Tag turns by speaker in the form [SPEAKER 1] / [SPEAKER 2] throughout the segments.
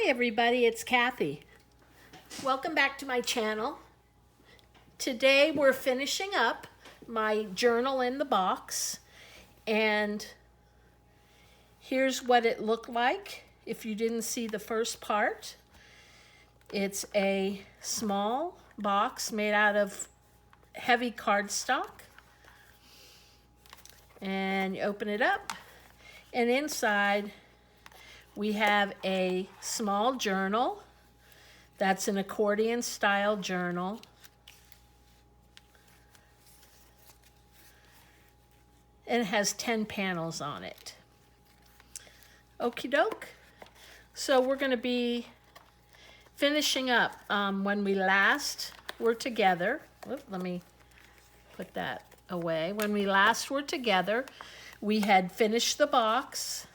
[SPEAKER 1] everybody, it's Kathy. Welcome back to my channel. Today we're finishing up my journal in the box, and here's what it looked like if you didn't see the first part. It's a small box made out of heavy cardstock, and you open it up, and inside we have a small journal. That's an accordion style journal. And it has 10 panels on it. Okie doke. So we're going to be finishing up when we last were together. Let me put that away. When we last were together, we had finished the box,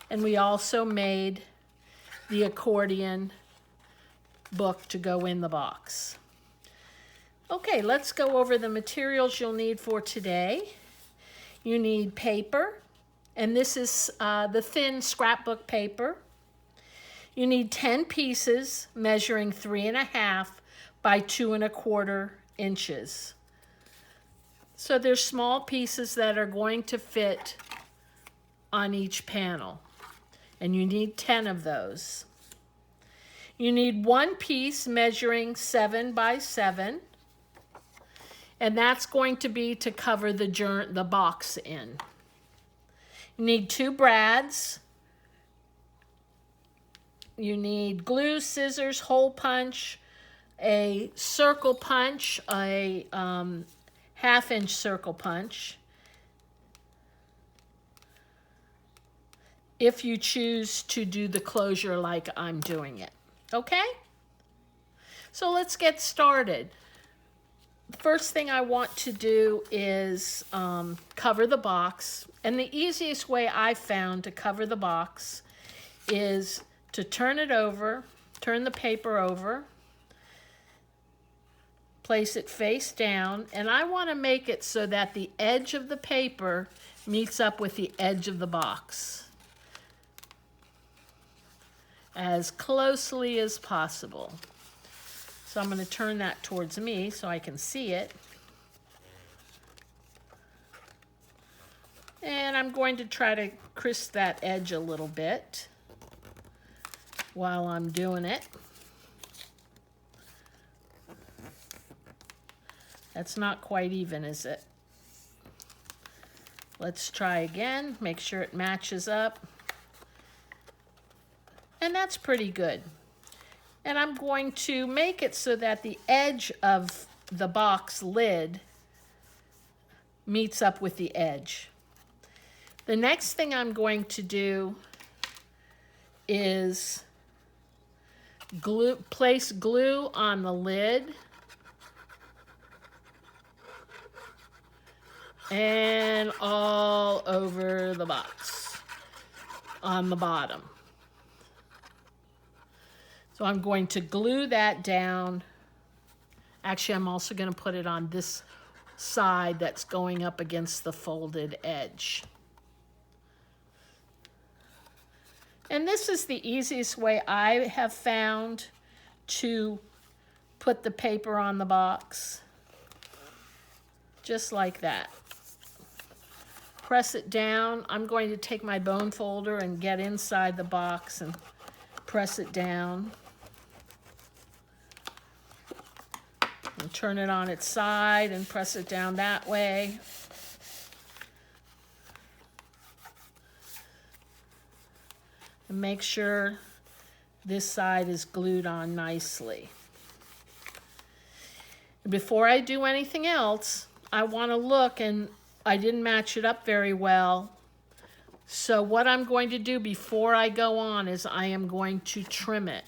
[SPEAKER 1] and we also made the accordion book to go in the box. Okay, let's go over the materials you'll need for today. You need paper, and this is the thin scrapbook paper. You need 10 pieces measuring 3.5 by 2.25 inches. So there's small pieces that are going to fit on each panel, and you need 10 of those. You need one piece measuring 7 by 7, and that's going to be to cover the box in. You need 2 brads. You need glue, scissors, hole punch, a circle punch, a 1/2-inch circle punch, if you choose to do the closure like I'm doing it. Okay? So let's get started. The first thing I want to do is cover the box. And the easiest way I've found to cover the box is to turn it over, turn the paper over, place it face down, and I want to make it so that the edge of the paper meets up with the edge of the box as closely as possible. So I'm going to turn that towards me so I can see it. And I'm going to try to crisp that edge a little bit while I'm doing it. That's not quite even, is it? Let's try again, make sure it matches up. And that's pretty good. And I'm going to make it so that the edge of the box lid meets up with the edge. The next thing I'm going to do is place glue on the lid and all over the box on the bottom. So I'm going to glue that down. Actually, I'm also going to put it on this side that's going up against the folded edge. And this is the easiest way I have found to put the paper on the box. Just like that. Press it down. I'm going to take my bone folder and get inside the box and press it down. And turn it on its side and press it down that way. And make sure this side is glued on nicely. Before I do anything else, I want to look, and I didn't match it up very well. So what I'm going to do before I go on is I am going to trim it.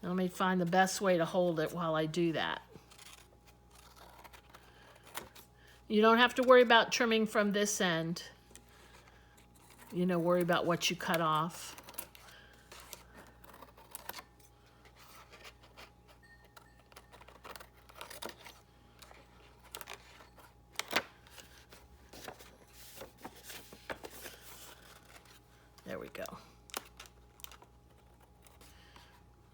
[SPEAKER 1] Let me find the best way to hold it while I do that. You don't have to worry about trimming from this end. You know, worry about what you cut off. There we go.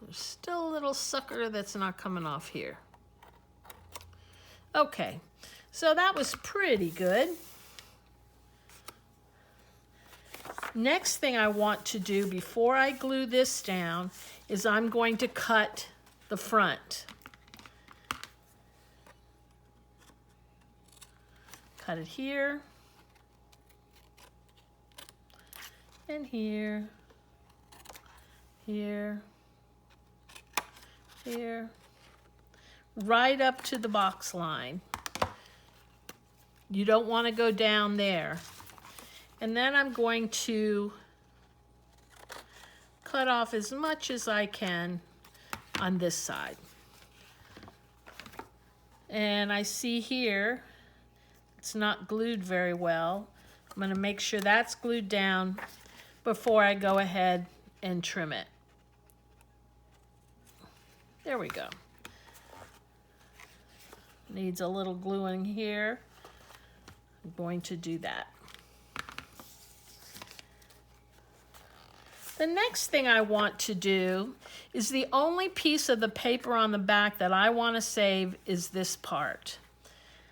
[SPEAKER 1] There's still a little sucker that's not coming off here. Okay, so that was pretty good. Next thing I want to do before I glue this down is I'm going to cut the front. Cut it here, and here, here, here, right up to the box line. You don't want to go down there. And then I'm going to cut off as much as I can on this side. And I see here, it's not glued very well. I'm going to make sure that's glued down before I go ahead and trim it. There we go. Needs a little gluing here. I'm going to do that. The next thing I want to do is the only piece of the paper on the back that I want to save is this part.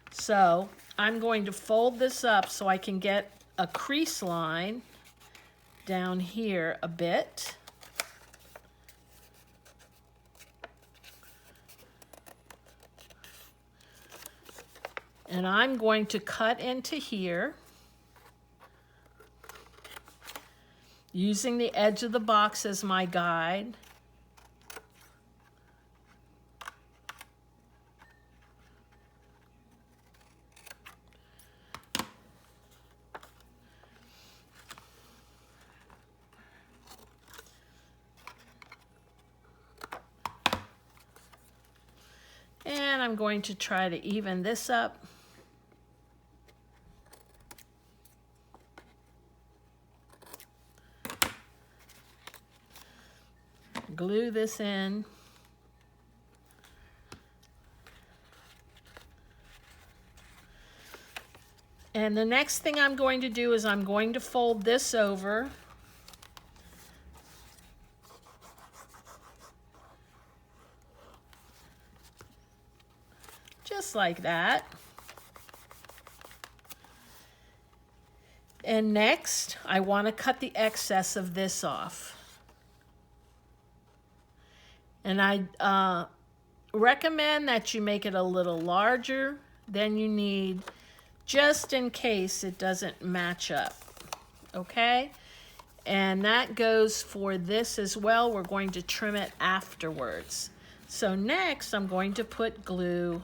[SPEAKER 1] So I'm going to fold this up so I can get a crease line down here a bit. And I'm going to cut into here using the edge of the box as my guide. And I'm going to try to even this up. Glue this in. And the next thing I'm going to do is I'm going to fold this over. Just like that. And next, I want to cut the excess of this off. And I recommend that you make it a little larger than you need, just in case it doesn't match up, okay? And that goes for this as well. We're going to trim it afterwards. So next, I'm going to put glue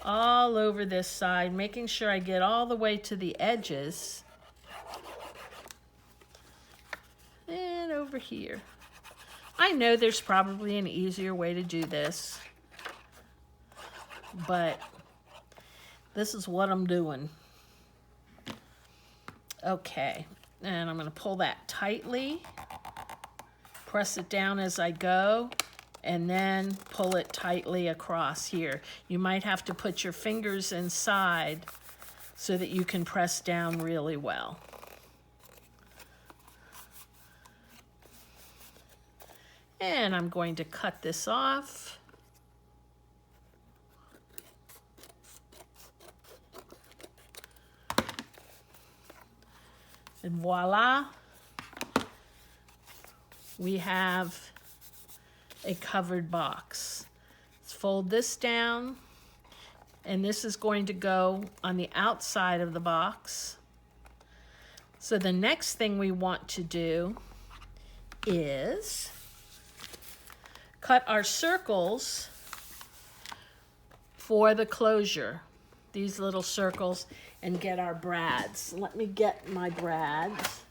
[SPEAKER 1] all over this side, making sure I get all the way to the edges. And over here. I know there's probably an easier way to do this, but this is what I'm doing. Okay, and I'm going to pull that tightly, press it down as I go, and then pull it tightly across here. You might have to put your fingers inside so that you can press down really well. And I'm going to cut this off. And voila, we have a covered box. Let's fold this down, and this is going to go on the outside of the box. So the next thing we want to do is cut our circles for the closure, these little circles, and get our brads. Let me get my brads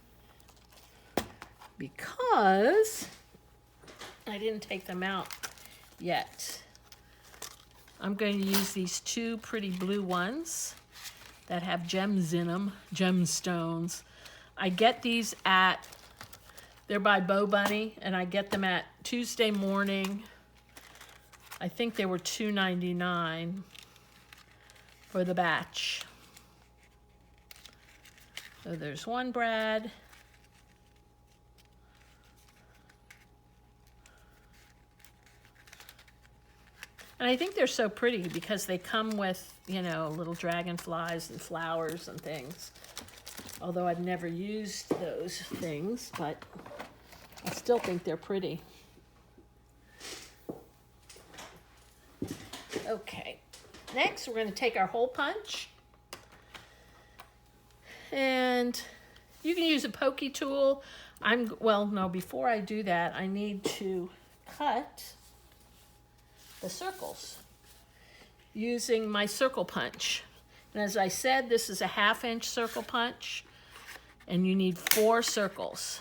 [SPEAKER 1] because I didn't take them out yet. I'm going to use these two pretty blue ones that have gems in them, gemstones. I get these they're by Bo Bunny, and I get them at Tuesday Morning. I think they were $2.99 for the batch. So there's one brad. And I think they're so pretty because they come with, you know, little dragonflies and flowers and things. Although I've never used those things, but I still think they're pretty. Okay, next we're going to take our hole punch. And you can use a pokey tool. Well, no, before I do that, I need to cut the circles using my circle punch. And as I said, this is a 1/2 inch circle punch, and you need 4 circles.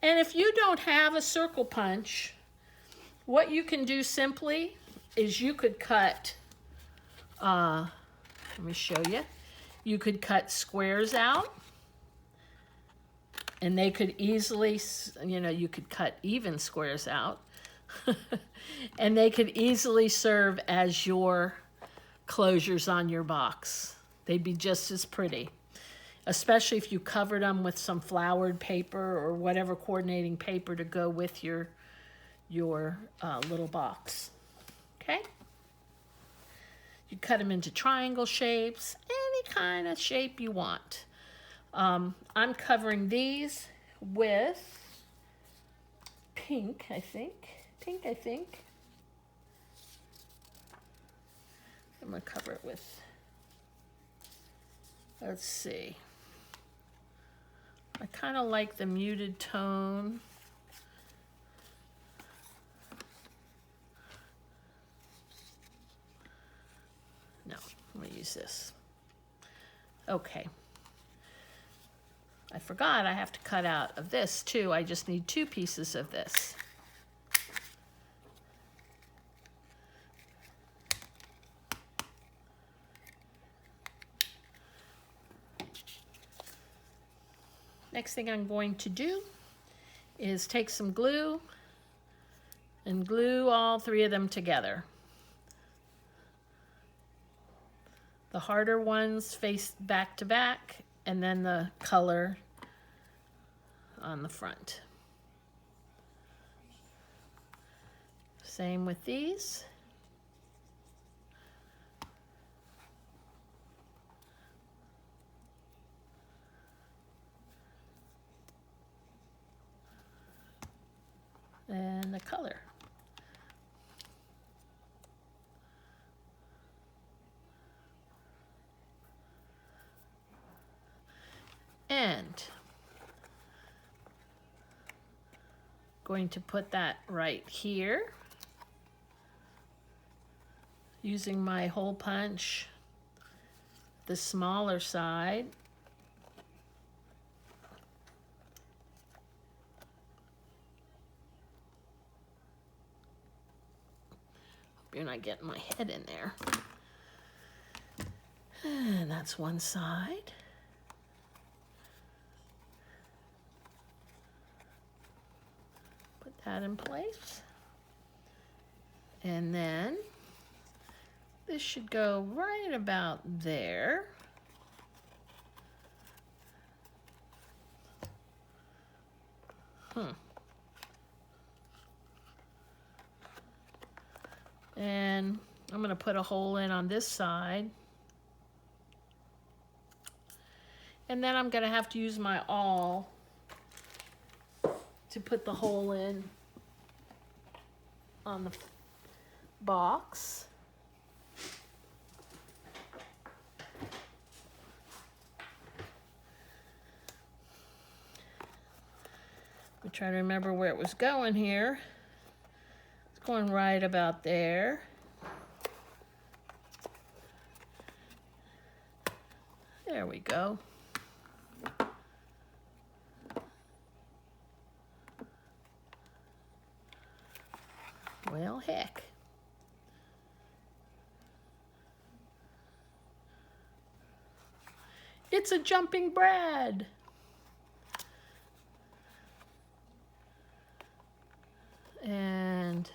[SPEAKER 1] And if you don't have a circle punch, what you can do simply is you could cut, let me show you. You could cut squares out, and they could easily, you know, you could cut even squares out, and they could easily serve as your closures on your box. They'd be just as pretty, especially if you covered them with some flowered paper or whatever coordinating paper to go with your little box. Okay? You cut them into triangle shapes, any kind of shape you want. I'm covering these with pink, I think. I'm going to cover it with, let's see. I kind of like the muted tone. No, I'm going to use this. Okay. I forgot I have to cut out of this too. I just need 2 pieces of this. Next thing I'm going to do is take some glue and glue all 3 of them together. The harder ones face back to back, and then the color on the front. Same with these. And the color. And going to put that right here using my hole punch, the smaller side. Hope you're not getting my head in there. And that's one side. Put that in place. And then this should go right about there. And I'm going to put a hole in on this side. And then I'm going to have to use my awl to put the hole in on the box. I'm trying to remember where it was going here. It's going right about there. There we go. Well, heck. It's a jumping Brad. And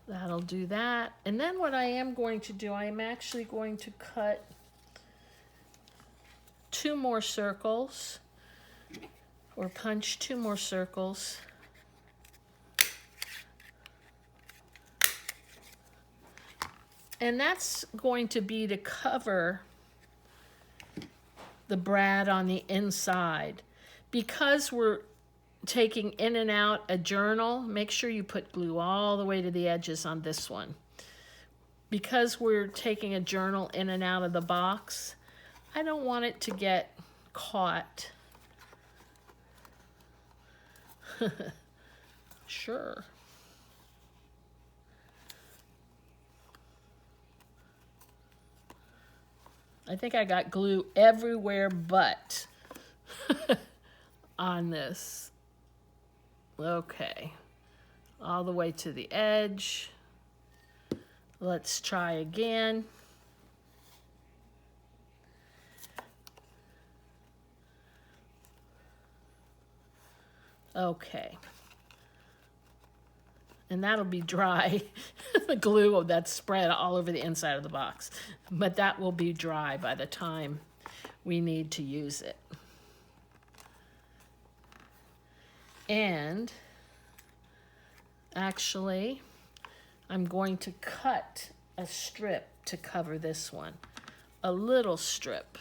[SPEAKER 1] That'll do that. And then what I am going to do, I am actually going to cut 2 more circles, or punch 2 more circles. And that's going to be to cover the brad on the inside. Because we're taking in and out a journal, make sure you put glue all the way to the edges on this one. Because we're taking a journal in and out of the box, I don't want it to get caught. Sure. I think I got glue everywhere but on this. Okay. All the way to the edge. Let's try again. Okay. And that'll be dry. The glue that's spread all over the inside of the box. But that will be dry by the time we need to use it. And actually, I'm going to cut a strip to cover this one. A little strip.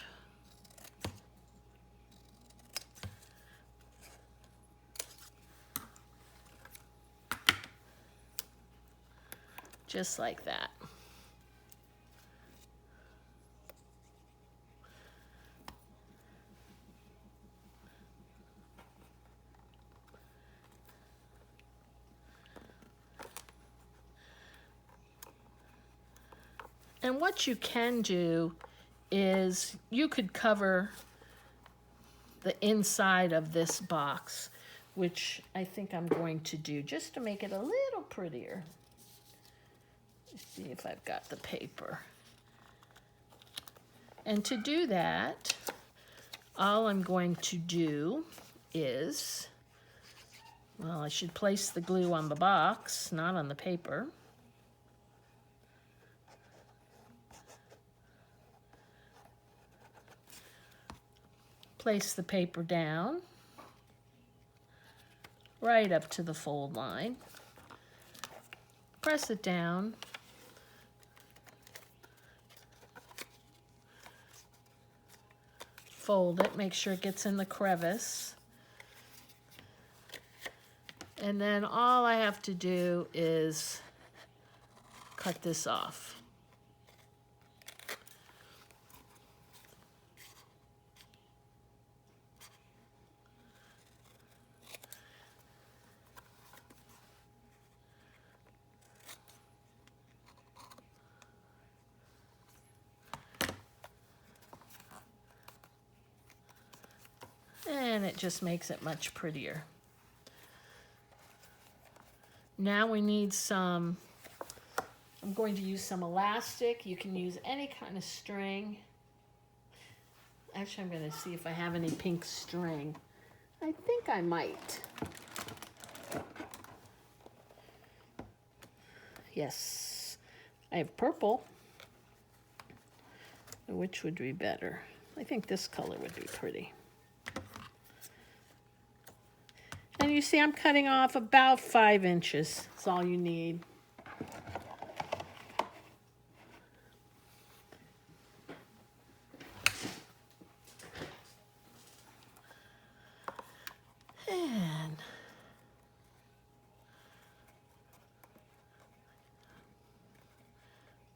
[SPEAKER 1] Just like that. And what you can do is you could cover the inside of this box, which I think I'm going to do just to make it a little prettier. Let's see if I've got the paper. And to do that, all I'm going to do is, well, I should place the glue on the box, not on the paper. Place the paper down, right up to the fold line. Press it down. Fold it, make sure it gets in the crevice. And then all I have to do is cut this off. And it just makes it much prettier. Now we need some, I'm going to use some elastic. You can use any kind of string. Actually, I'm going to see if I have any pink string. I think I might. Yes, I have purple. Which would be better? I think this color would be pretty. And you see I'm cutting off about 5 inches. That's all you need. And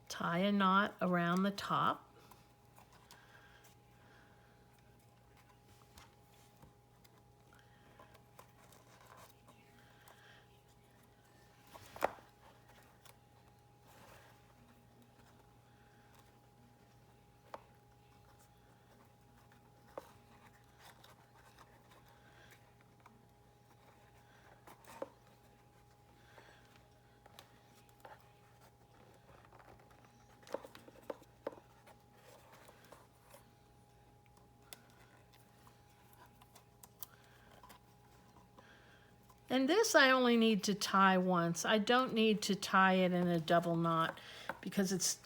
[SPEAKER 1] tie a knot around the top. And this I only need to tie once. I don't need to tie it in a double knot because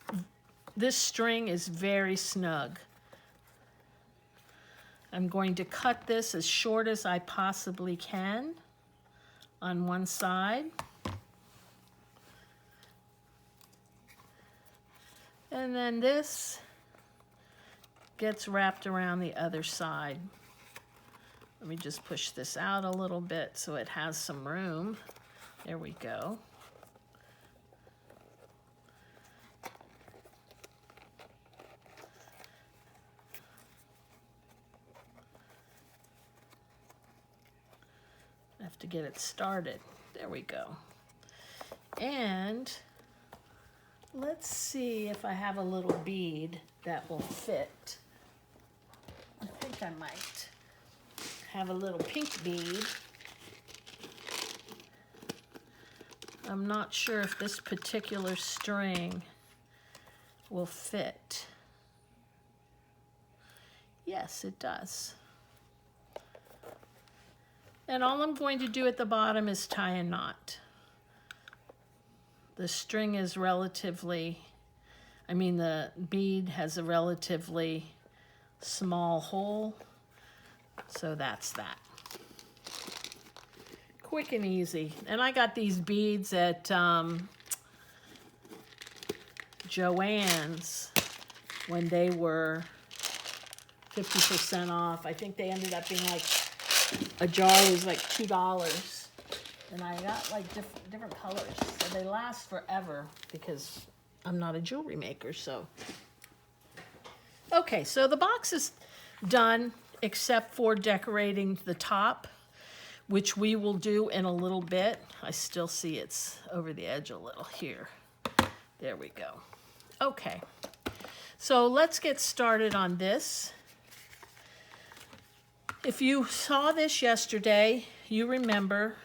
[SPEAKER 1] this string is very snug. I'm going to cut this as short as I possibly can on one side. And then this gets wrapped around the other side. Let me just push this out a little bit so it has some room. There we go. I have to get it started. There we go. And let's see if I have a little bead that will fit. I think I might have a little pink bead. I'm not sure if this particular string will fit. Yes, it does. And all I'm going to do at the bottom is tie a knot. The string is the bead has a relatively small hole, so that's that. Quick and easy. And I got these beads at Joann's when they were 50% off. I think they ended up being like, a jar was like $2. And I got like different colors. So they last forever because I'm not a jewelry maker, so. Okay, so the box is done except for decorating the top, which we will do in a little bit. I still see it's over the edge a little here. There we go. Okay, so let's get started on this. If you saw this yesterday, you remember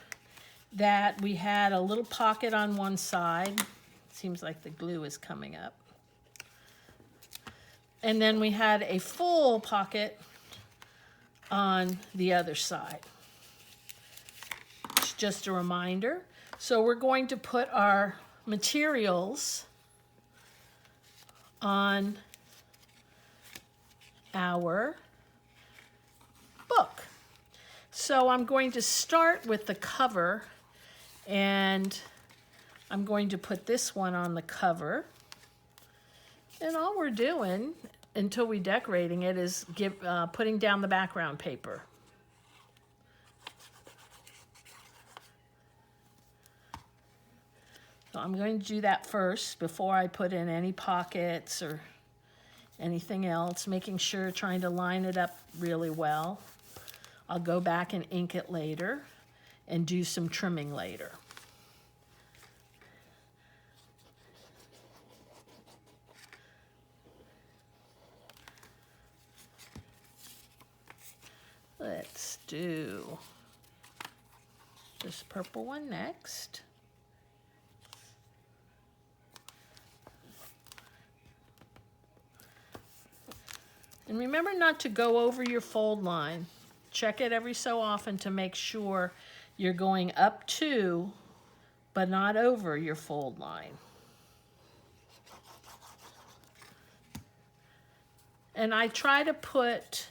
[SPEAKER 1] that we had a little pocket on one side. Seems like the glue is coming up. And then we had a full pocket on the other side. It's just a reminder. So we're going to put our materials on our book. So I'm going to start with the cover, and I'm going to put this one on the cover. And all we're doing until we're decorating it is putting down the background paper. So I'm going to do that first before I put in any pockets or anything else, making sure, trying to line it up really well. I'll go back and ink it later and do some trimming later. Let's do this purple one next. And remember not to go over your fold line. Check it every so often to make sure you're going up to, but not over your fold line. And I try to put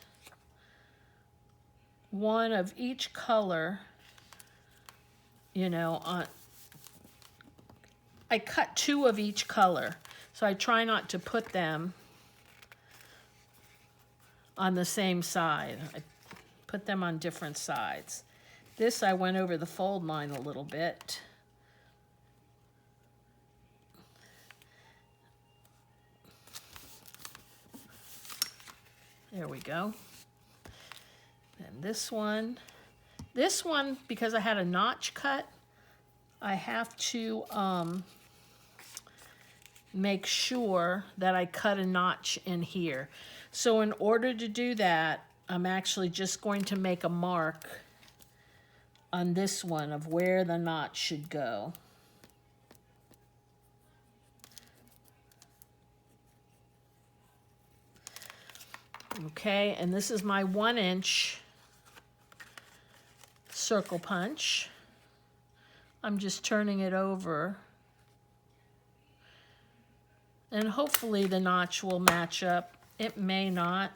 [SPEAKER 1] one of each color, on. I cut two of each color, so I try not to put them on the same side. I put them on different sides. This I went over the fold line a little bit. There we go. And this one, because I had a notch cut, I have to make sure that I cut a notch in here. So in order to do that, I'm actually just going to make a mark on this one of where the notch should go. Okay, and this is my 1-inch circle punch. I'm just turning it over. And hopefully the notch will match up. It may not,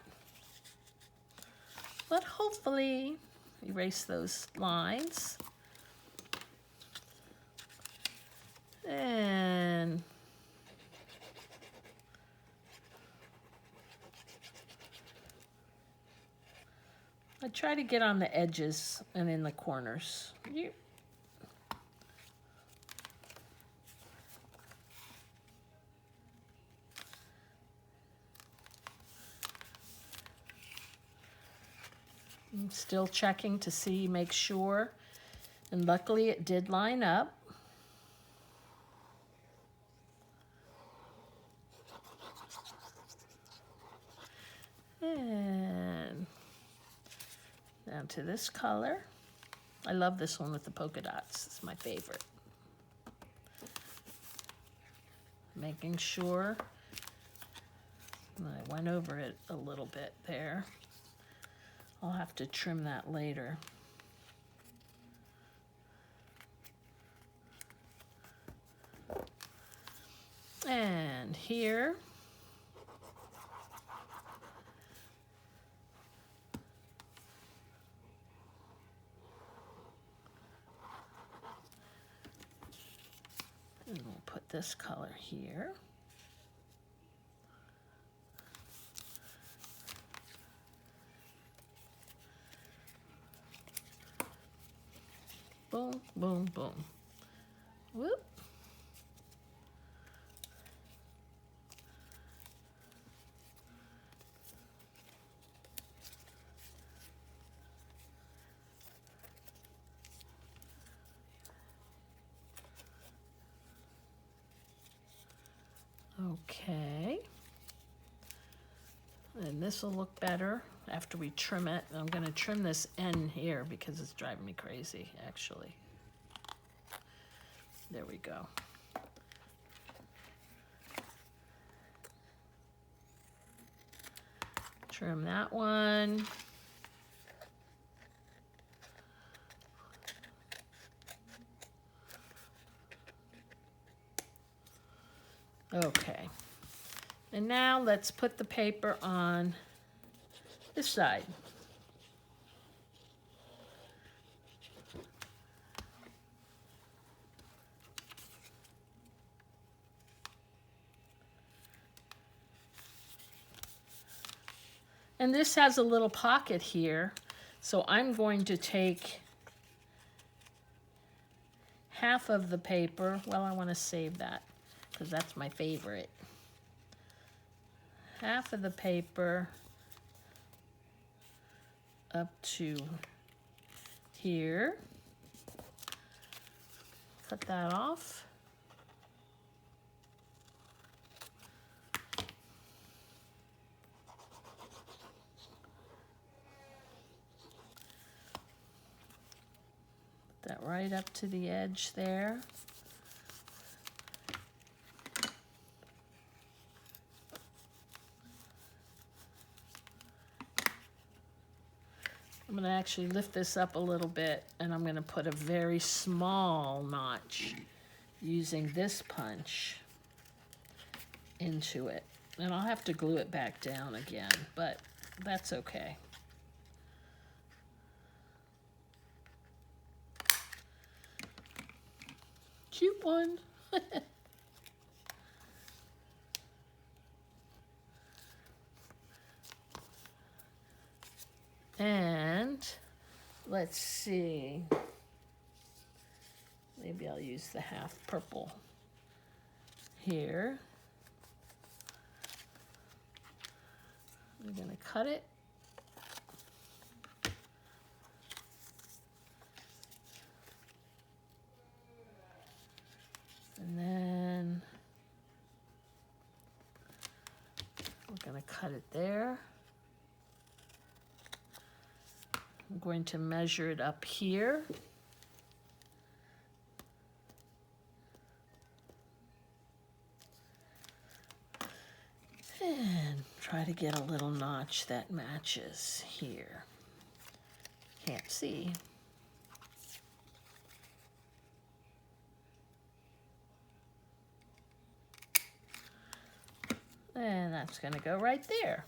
[SPEAKER 1] but hopefully. Erase those lines. And I try to get on the edges and in the corners. I'm still checking to see, make sure. And luckily it did line up. And down to this color. I love this one with the polka dots. It's my favorite. Making sure. I went over it a little bit there. I'll have to trim that later. And here, and we'll put this color here. Boom, boom, boom. Whoop. Okay. And this will look better after we trim it. I'm going to trim this end here because it's driving me crazy, actually. There we go. Trim that one. Okay. And now let's put the paper on this side. And this has a little pocket here, so I'm going to take half of the paper. Well, I want to save that because that's my favorite. Half of the paper up to here. Cut that off. Put that right up to the edge there. I'm going to actually lift this up a little bit, and I'm going to put a very small notch using this punch into it. And I'll have to glue it back down again, but that's okay. Cute one. And let's see, maybe I'll use the half purple here. I'm going to cut it. And then we're going to cut it there. I'm going to measure it up here. And try to get a little notch that matches here. Can't see. And that's going to go right there.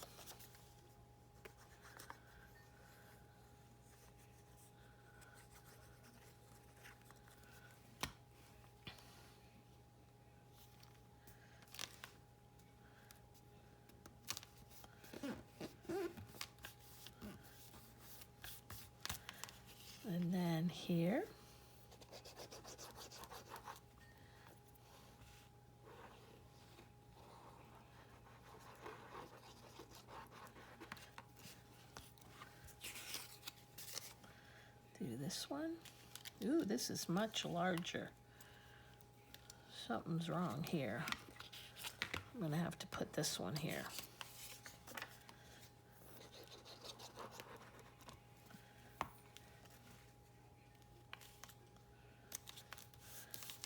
[SPEAKER 1] And then here. Do this one. Ooh, this is much larger. Something's wrong here. I'm gonna have to put this one here.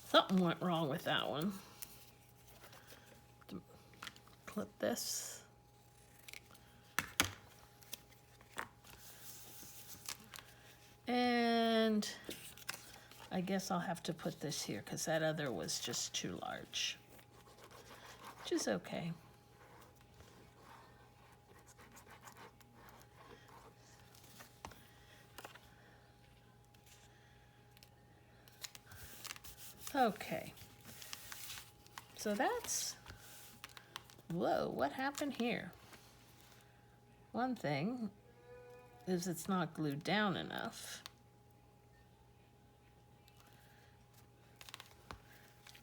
[SPEAKER 1] Something went wrong with that one. Clip this. And I guess I'll have to put this here because that other was just too large, which is okay. Okay, so that's, whoa, what happened here? One thing is it's not glued down enough.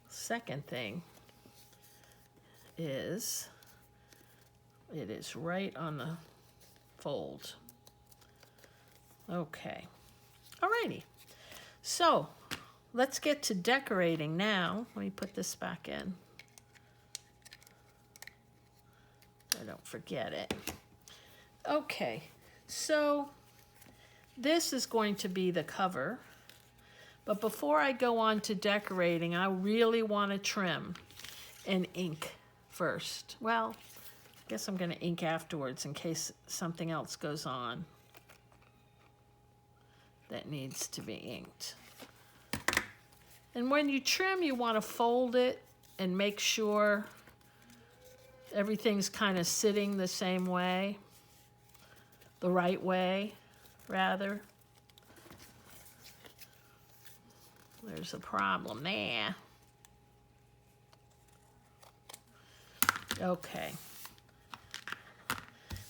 [SPEAKER 1] Second thing is it is right on the fold. Okay, alrighty, so let's get to decorating now. Let me put this back in so I don't forget it. Okay, so this is going to be the cover, but before I go on to decorating, I really want to trim and ink first. Well, I guess I'm going to ink afterwards in case something else goes on that needs to be inked. And when you trim, you want to fold it and make sure everything's kind of sitting the same way, the right way, rather. There's a problem there. Okay.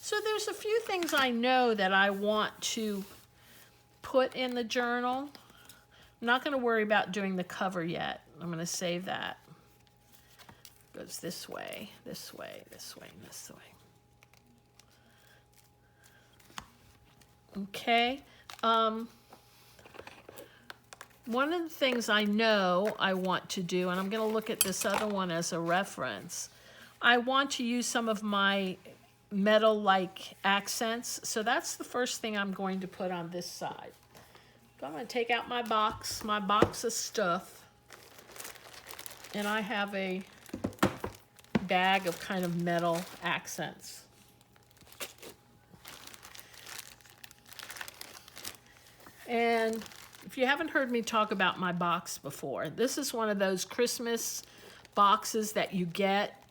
[SPEAKER 1] So there's a few things I know that I want to put in the journal. I'm not going to worry about doing the cover yet. I'm going to save that. It goes this way, this way, this way, and this way. Okay. One of the things I know I want to do, and I'm going to look at this other one as a reference, I want to use some of my metal-like accents. So that's the first thing I'm going to put on this side. I'm going to take out my box of stuff, and I have a bag of kind of metal accents. And if you haven't heard me talk about my box before, this is one of those Christmas boxes that you get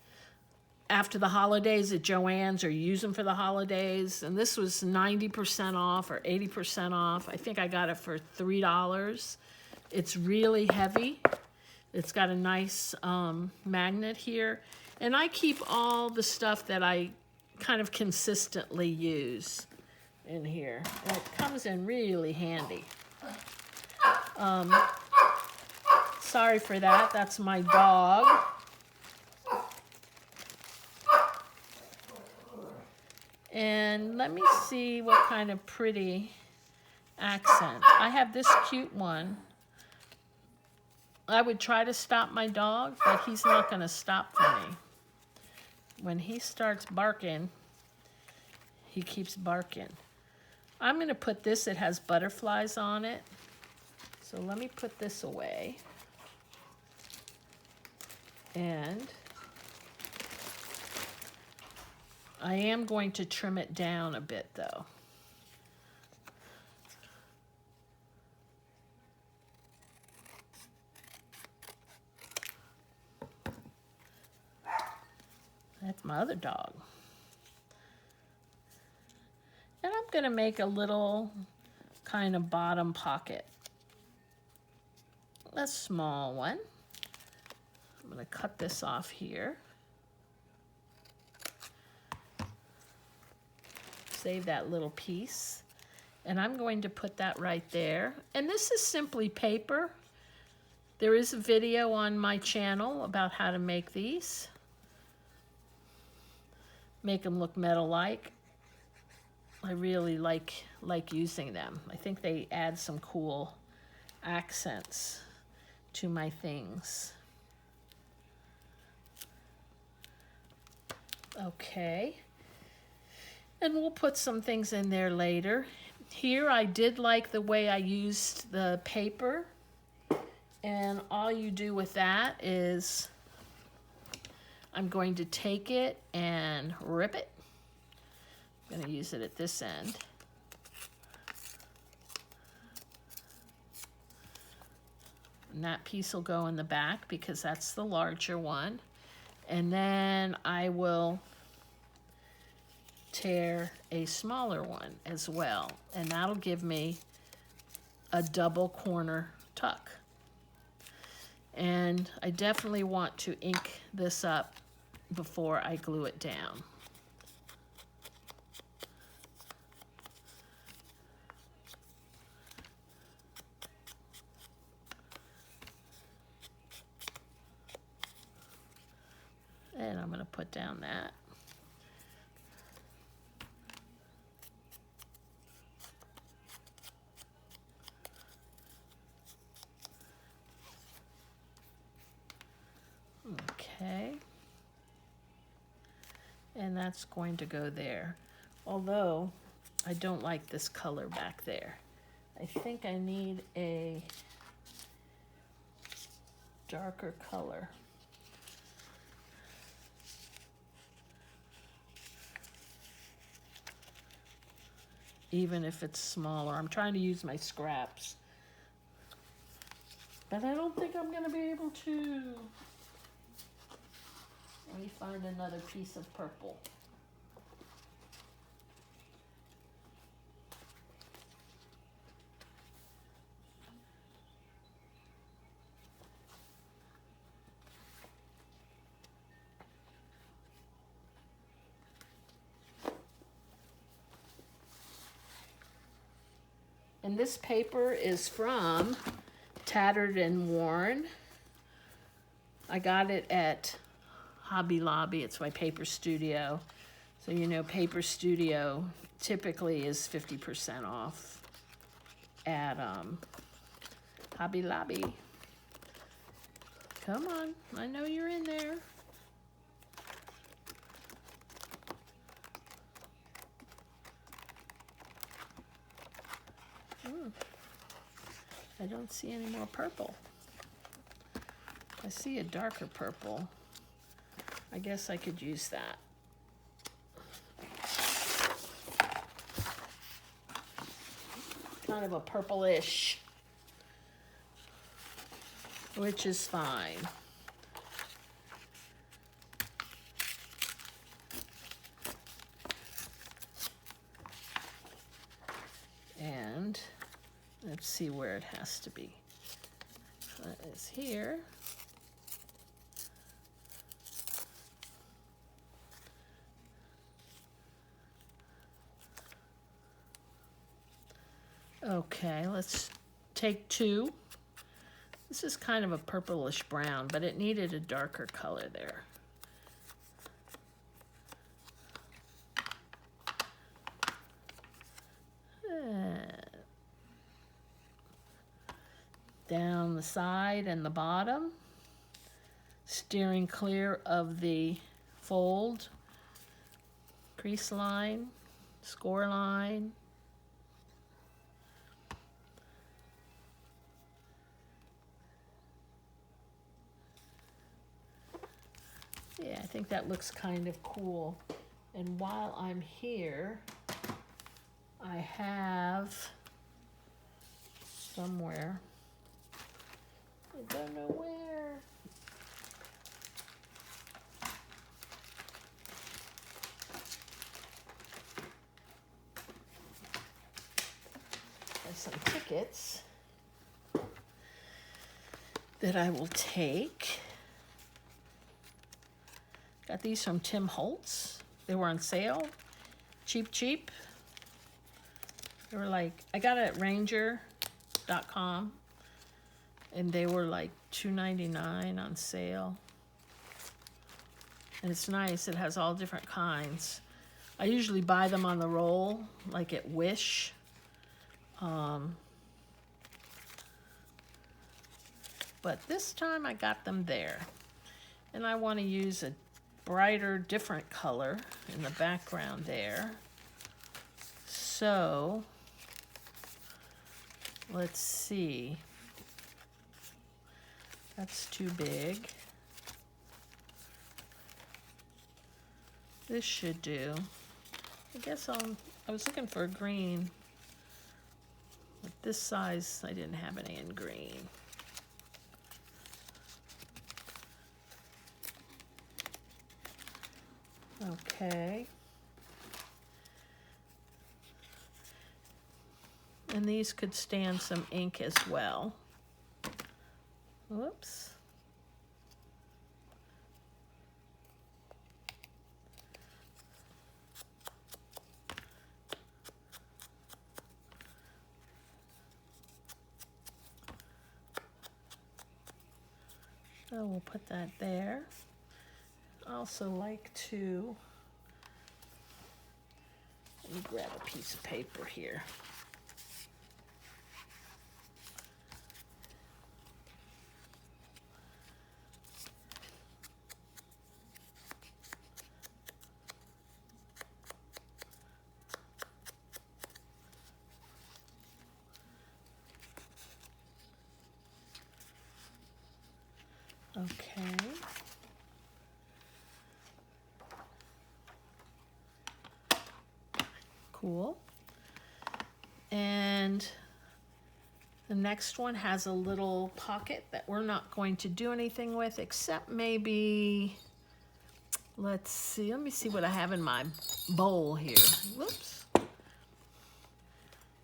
[SPEAKER 1] after the holidays at Joann's, or you use them for the holidays. And this was 90% off or 80% off. I think I got it for $3. It's really heavy. It's got a nice magnet here. And I keep all the stuff that I kind of consistently use in here. And it comes in really handy. Sorry for that. That's my dog. And let me see what kind of pretty accent. I have this cute one. I would try to stop my dog, but he's not going to stop for me. When he starts barking, he keeps barking. I'm going to put this, it has butterflies on it. So let me put this away. And I am going to trim it down a bit, though. That's my other dog. And I'm going to make a little kind of bottom pocket. A small one. I'm going to cut this off here. Save that little piece. And I'm going to put that right there. And this is simply paper. There is a video on my channel about how to make these. Make them look metal-like. I really like using them. I think they add some cool accents to my things. Okay. And we'll put some things in there later. Here I did like the way I used the paper. And all you do with that is I'm going to take it and rip it. I'm going to use it at this end. And that piece will go in the back because that's the larger one. And then I will tear a smaller one as well. And that'll give me a double corner tuck. And I definitely want to ink this up before I glue it down. And I'm going to put down that. Okay. And that's going to go there. Although I don't like this color back there. I think I need a darker color. Even if it's smaller. I'm trying to use my scraps. But I don't think I'm going to be able to. Let me find another piece of purple. And this paper is from Tattered and Worn. I got it at Hobby Lobby. It's my paper studio. So you know Paper Studio typically is 50% off at Hobby Lobby. Come on, I know you're in there. I don't see any more purple. I see a darker purple. I guess I could use that. Kind of a purplish, which is fine. And let's see where it has to be. That is here. Okay, let's take two. This is kind of a purplish brown, but it needed a darker color there. Down the side and the bottom, steering clear of the fold, crease line, score line. Yeah, I think that looks kind of cool. And while I'm here, I have somewhere, I don't know where. some tickets that I will take. Got these from Tim Holtz. They were on sale. Cheap. They were like, I got it at Ranger.com. And they were like $2.99 on sale. And it's nice. It has all different kinds. I usually buy them on the roll, like at Wish. But this time I got them there. And I want to use a brighter, different color in the background there. So, let's see. That's too big. This should do. I guess I was looking for a green. But this size, I didn't have any in green. Okay. And these could stand some ink as well. Whoops. So we'll put that there. I also like to, let me grab a piece of paper here. Okay. Cool. And the next one has a little pocket that we're not going to do anything with, except maybe, let's see, let me see what I have in my bowl here. Whoops.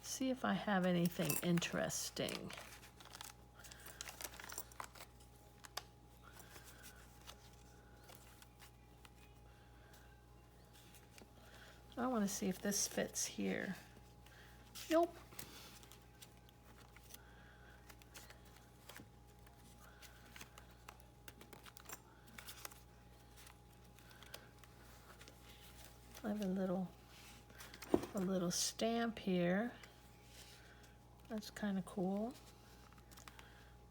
[SPEAKER 1] See if I have anything interesting. I want to see if this fits here. Nope. I have a little stamp here. That's kind of cool.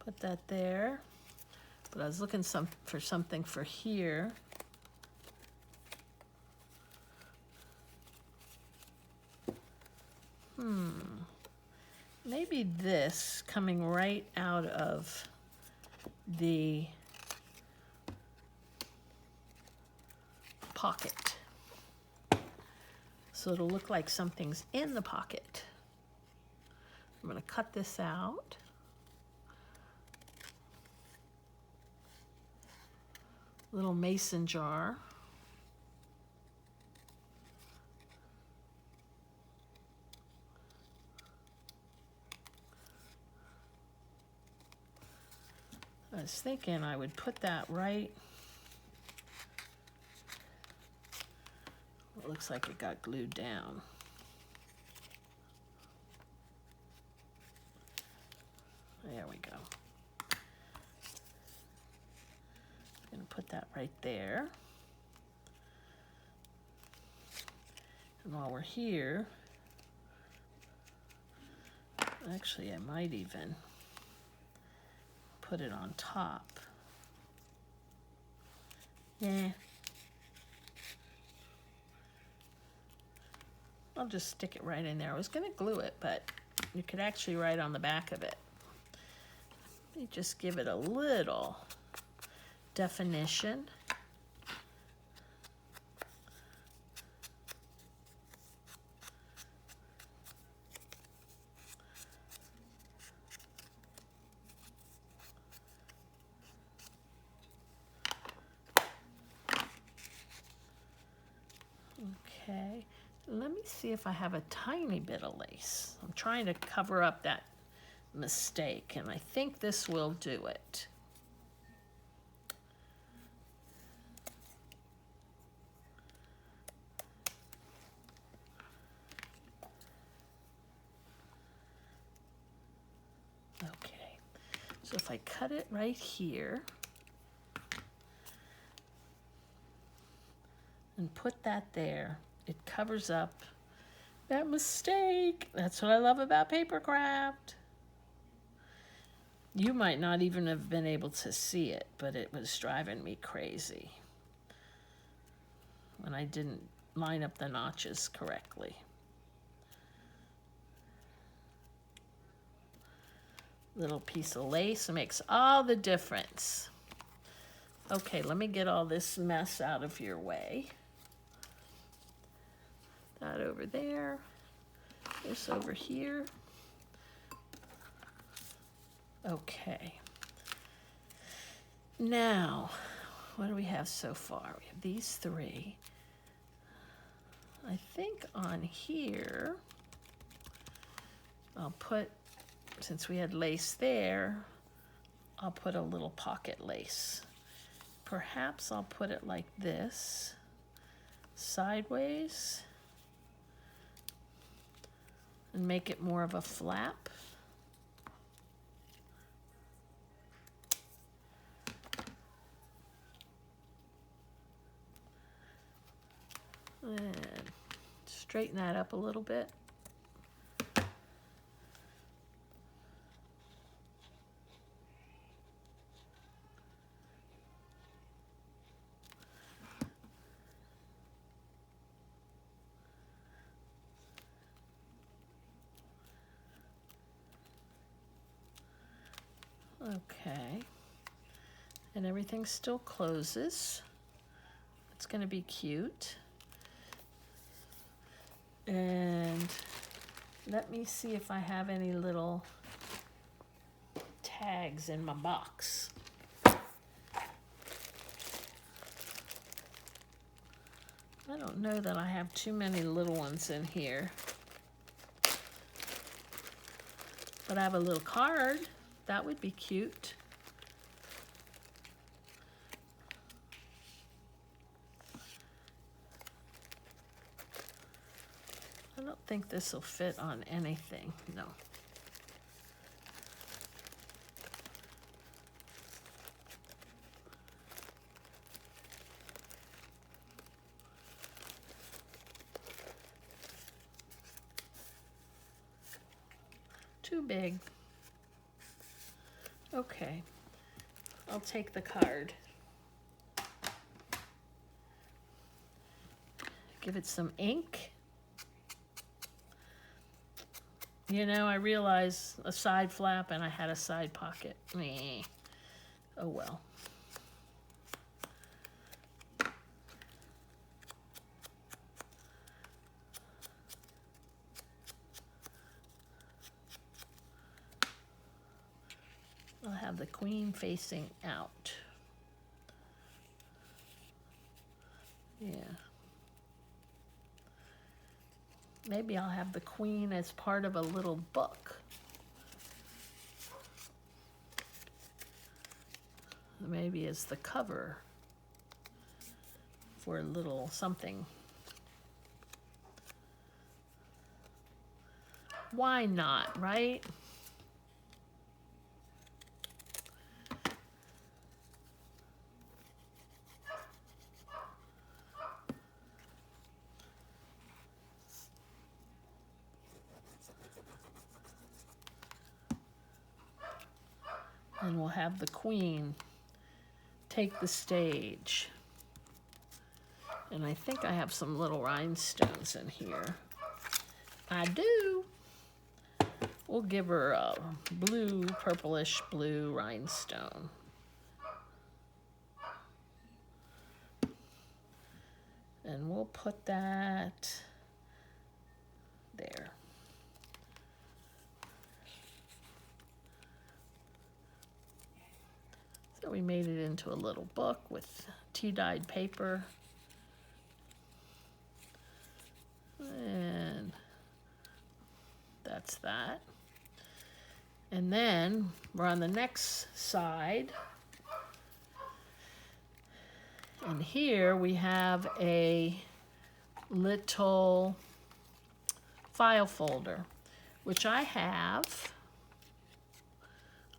[SPEAKER 1] Put that there. But I was looking for something for here. Maybe this coming right out of the pocket. So it'll look like something's in the pocket. I'm going to cut this out. Little mason jar. I was thinking I would put that right. It looks like it got glued down. There we go. I'm going to put that right there. And while we're here, actually I might even put it on top. Yeah. I'll just stick it right in there. I was going to glue it, but you could actually write on the back of it. Let me just give it a little definition. Okay, let me see if I have a tiny bit of lace. I'm trying to cover up that mistake, and I think this will do it. Okay, so if I cut it right here and put that there, it covers up that mistake. That's what I love about paper craft. You might not even have been able to see it, but it was driving me crazy when I didn't line up the notches correctly. Little piece of lace makes all the difference. Okay, let me get all this mess out of your way. That over there, this over here. Okay. Now, what do we have so far? We have these three. I think on here, I'll put, since we had lace there, I'll put a little pocket lace. Perhaps I'll put it like this, sideways, and make it more of a flap. And straighten that up a little bit. Okay, and everything still closes. It's going to be cute. And let me see if I have any little tags in my box. I don't know that I have too many little ones in here. But I have a little card. That would be cute. I don't think this will fit on anything, no. Too big. Okay, I'll take the card. Give it some ink. You know, I realized a side flap and I had a side pocket. Meh. Oh well. I'll have the queen facing out. Yeah. Maybe I'll have the queen as part of a little book. Maybe as the cover for a little something. Why not, right? And we'll have the queen take the stage. And I think I have some little rhinestones in here. I do. We'll give her a blue, purplish blue rhinestone. And we'll put that there. So we made it into a little book with tea-dyed paper. And that's that. And then we're on the next side. And here we have a little file folder, which I have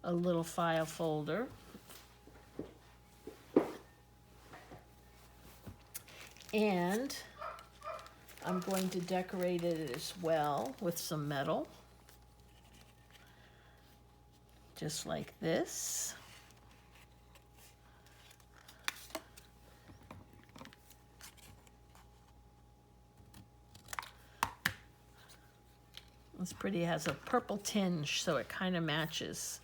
[SPEAKER 1] a little file folder. And I'm going to decorate it as well with some metal, just like this. It's pretty, it has a purple tinge, so it kind of matches.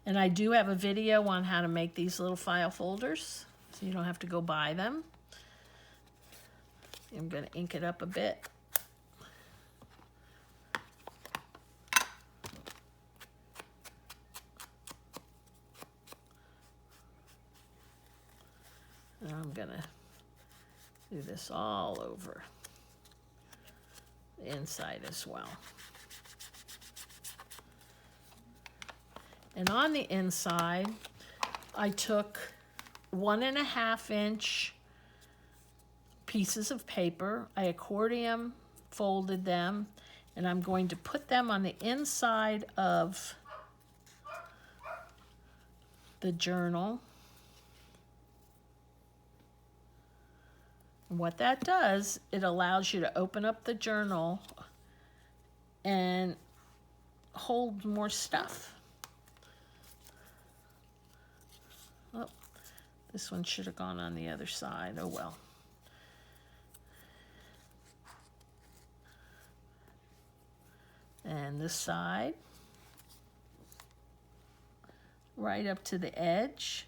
[SPEAKER 1] And I do have a video on how to make these little file folders, so you don't have to go buy them. I'm going to ink it up a bit. And I'm going to do this all over the inside as well. And on the inside, I took 1.5 inch pieces of paper. I accordion folded them, and I'm going to put them on the inside of the journal. And what that does, it allows you to open up the journal and hold more stuff. Oh, this one should have gone on the other side. Oh well. And this side, right up to the edge.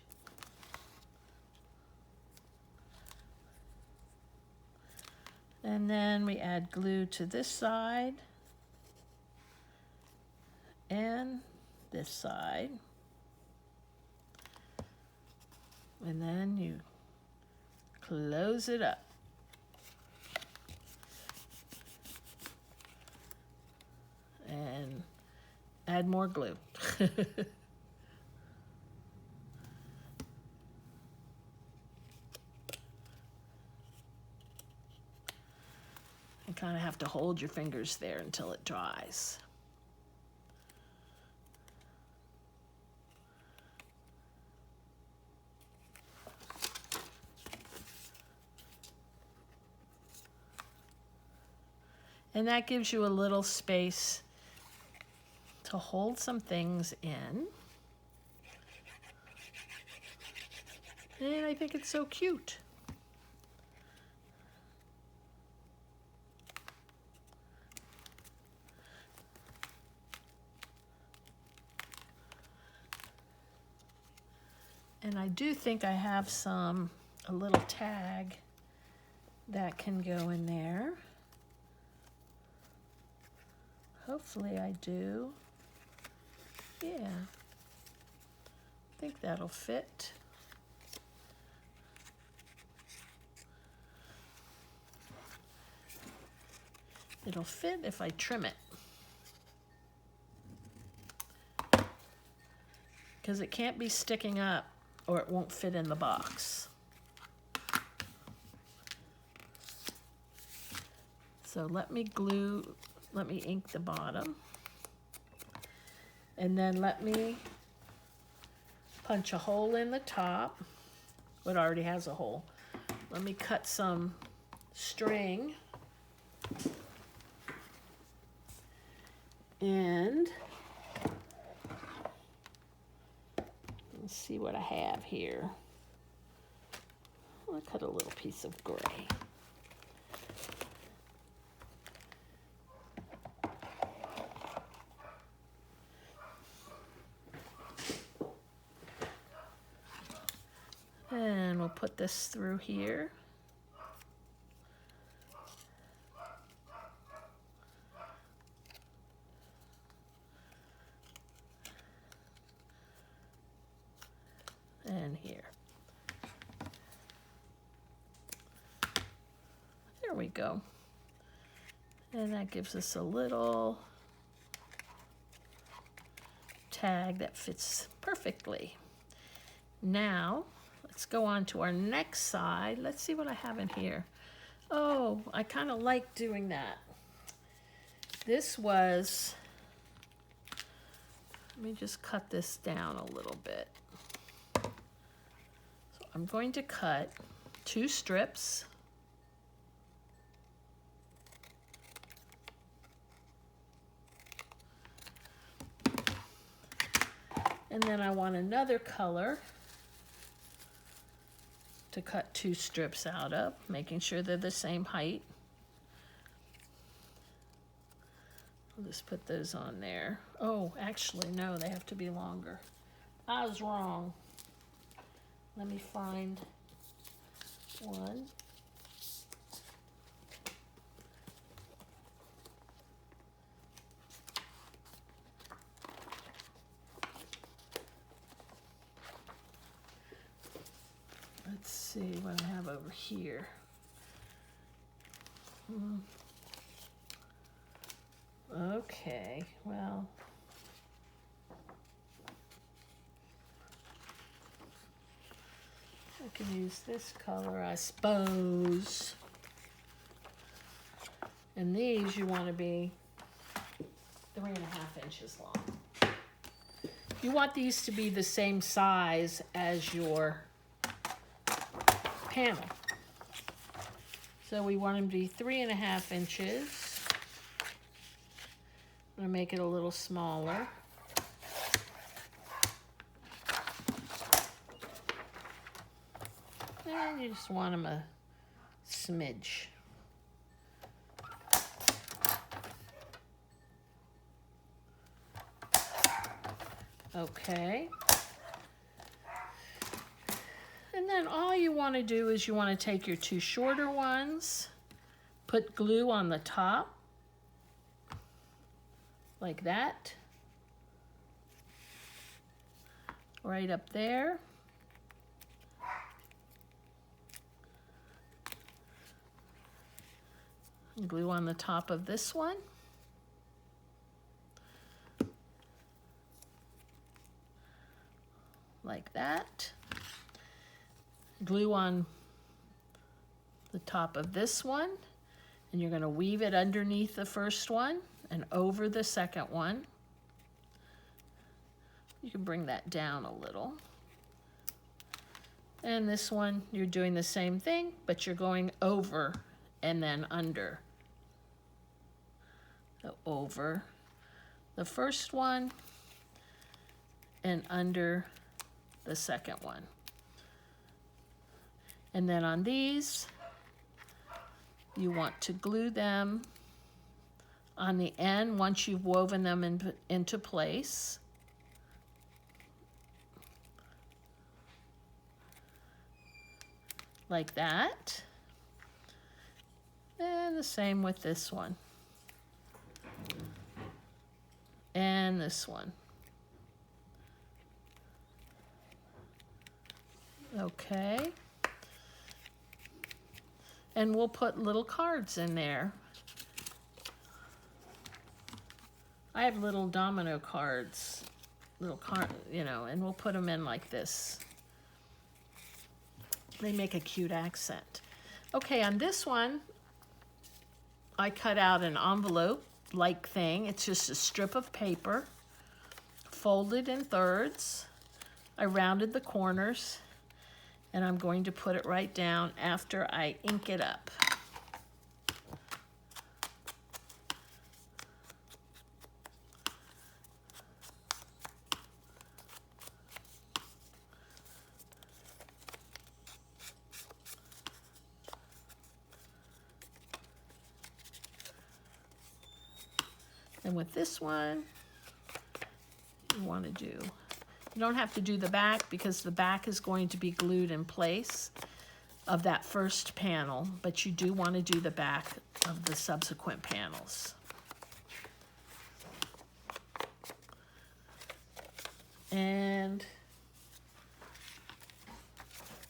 [SPEAKER 1] And then we add glue to this side and this side. And then you close it up. And add more glue. You kind of have to hold your fingers there until it dries. And that gives you a little space to hold some things in. And I think it's so cute. And I do think I have a little tag that can go in there. Hopefully I do. Yeah, I think that'll fit. It'll fit if I trim it. Because it can't be sticking up or it won't fit in the box. So let me ink the bottom. And then let me punch a hole in the top. It already has a hole. Let me cut some string. And let's see what I have here. I'll cut a little piece of gray. And we'll put this through here. And here. There we go. And that gives us a little tag that fits perfectly. Now, let's go on to our next side. Let's see what I have in here. Oh, I kind of like doing that. This was, let me just cut this down a little bit. So I'm going to cut 2 strips. And then I want another color to cut 2 strips out of, making sure they're the same height. I'll just put those on there. Oh, actually, no, they have to be longer. I was wrong. Let me find one. Let's see what I have over here. Okay, well, I can use this color, I suppose. And these you want to be 3.5 inches long. You want these to be the same size as your panel. So we want them to be 3.5 inches. I'm going to make it a little smaller. And you just want them a smidge. Okay. And then all you want to do is you want to take your 2 shorter ones, put glue on the top, like that, right up there. Glue on the top of this one. Like that. Glue on the top of this one, and you're going to weave it underneath the first one and over the second one. You can bring that down a little. And this one, you're doing the same thing, but you're going over and then under. So over the first one and under the second one. And then on these, you want to glue them on the end once you've woven them into place. Like that. And the same with this one. And this one. Okay. And we'll put little cards in there. I have little domino cards, and we'll put them in like this. They make a cute accent. Okay, on this one, I cut out an envelope-like thing. It's just a strip of paper, folded in thirds. I rounded the corners, and I'm going to put it right down after I ink it up. And with this one, you want to do, you don't have to do the back because the back is going to be glued in place of that first panel, but you do want to do the back of the subsequent panels. And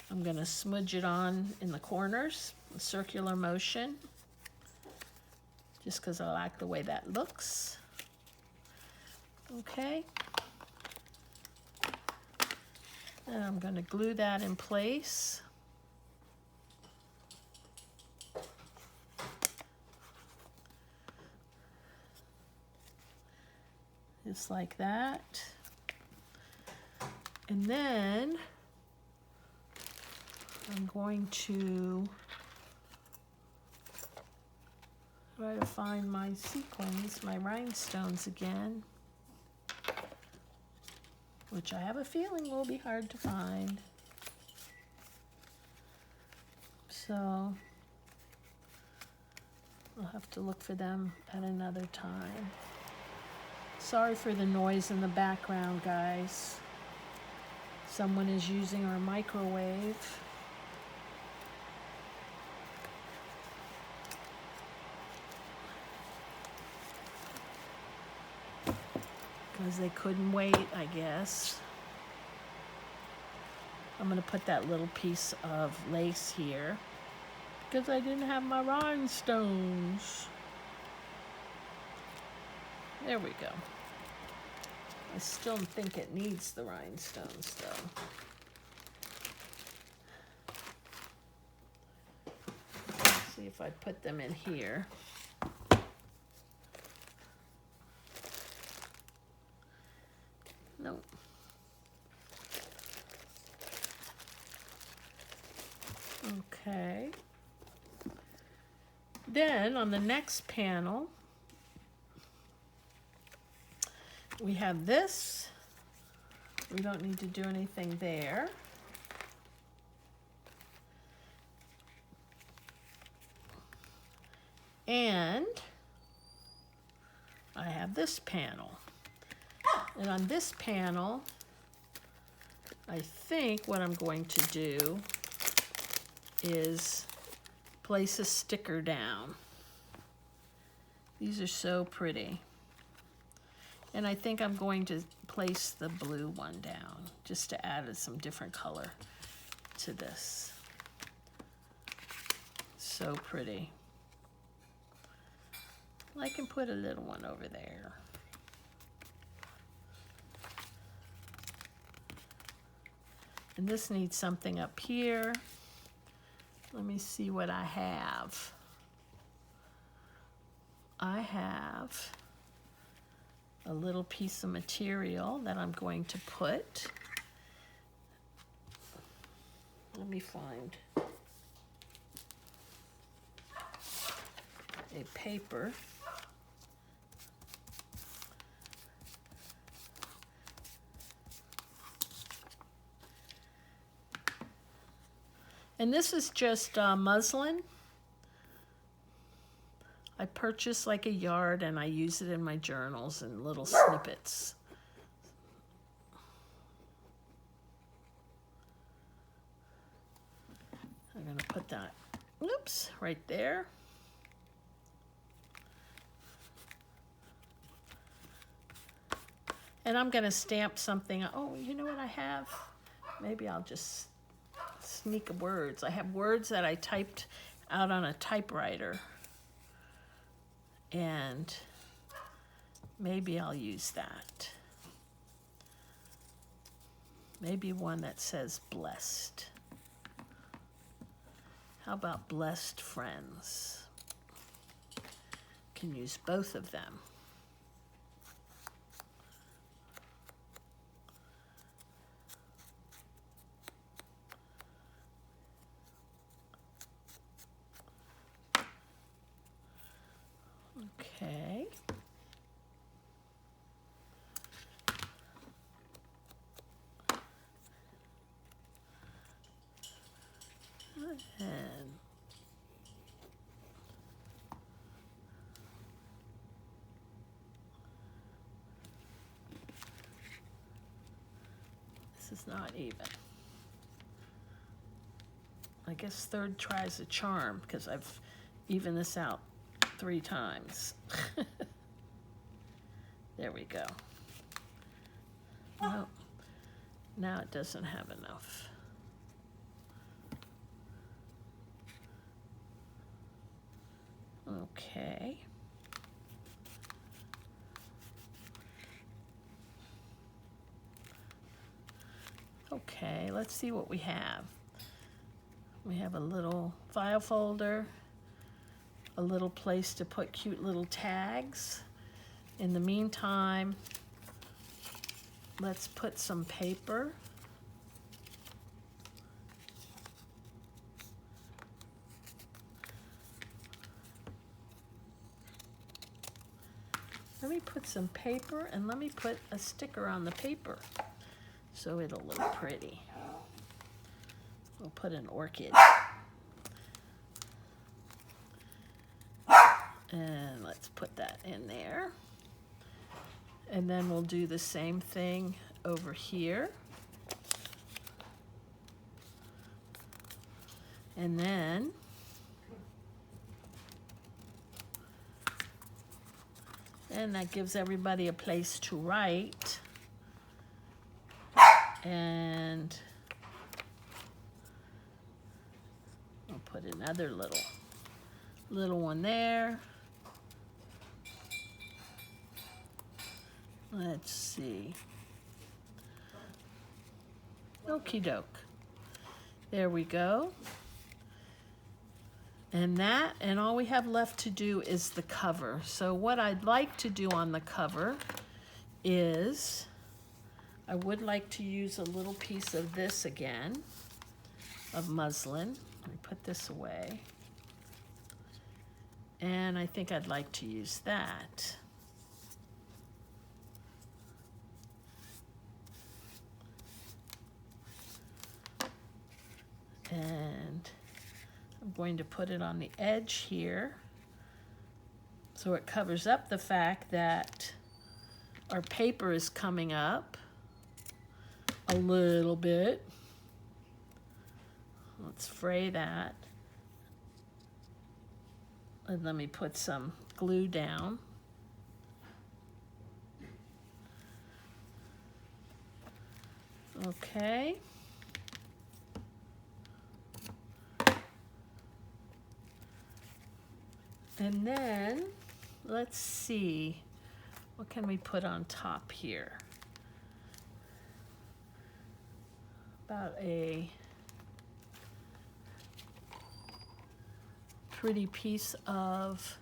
[SPEAKER 1] I'm going to smudge it on in the corners, a circular motion. just because I like the way that looks. Okay. And I'm going to glue that in place. Just like that. And then I'm going to try to find my sequins, my rhinestones again, which I have a feeling will be hard to find. So I'll have to look for them at another time. Sorry for the noise in the background, guys. Someone is using our microwave. Because they couldn't wait, I guess. I'm going to put that little piece of lace here because I didn't have my rhinestones. There we go. I still think it needs the rhinestones, though. Let's see if I put them in here. Nope. Okay. Then on the next panel, we have this. We don't need to do anything there. And I have this panel. And on this panel, I think what I'm going to do is place a sticker down. These are so pretty. And I think I'm going to place the blue one down just to add some different color to this. So pretty. I can put a little one over there. And this needs something up here. Let me see what I have. I have a little piece of material that I'm going to put. Let me find a paper. And this is just muslin. I purchased like a yard and I use it in my journals and little snippets. I'm going to put that, oops, right there. And I'm going to stamp something. Oh, you know what I have? Maybe I'll just sneak words. I have words that I typed out on a typewriter. And maybe I'll use that. Maybe one that says blessed. How about blessed friends? Can use both of them. Okay. And this is not even. I guess third try's a charm because I've evened this out 3 times. There we go. Nope. Now it doesn't have enough. Okay. Okay, let's see what we have. We have a little file folder, a little place to put cute little tags. In the meantime, let's put some paper. Let me put some paper and let me put a sticker on the paper so it'll look pretty. We'll put an orchid. And let's put that in there. And then we'll do the same thing over here. And then that gives everybody a place to write. And I'll put another little one there. Let's see. Okie doke. There we go. And all we have left to do is the cover. So what I'd like to do on the cover is, I would like to use a little piece of this again, of muslin. Let me put this away. And I think I'd like to use that. And I'm going to put it on the edge here so it covers up the fact that our paper is coming up a little bit. Let's fray that. And let me put some glue down. Okay. And then, let's see, what can we put on top here? About a pretty piece of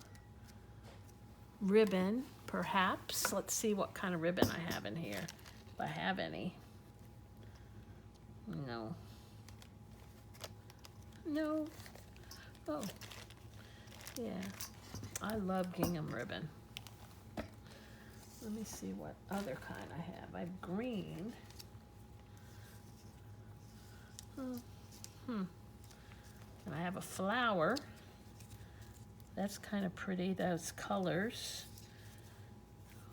[SPEAKER 1] ribbon, perhaps. Let's see what kind of ribbon I have in here, if I have any. No. No. Oh. Yeah, I love gingham ribbon. Let me see what other kind I have. I have green. And I have a flower. That's kind of pretty, those colors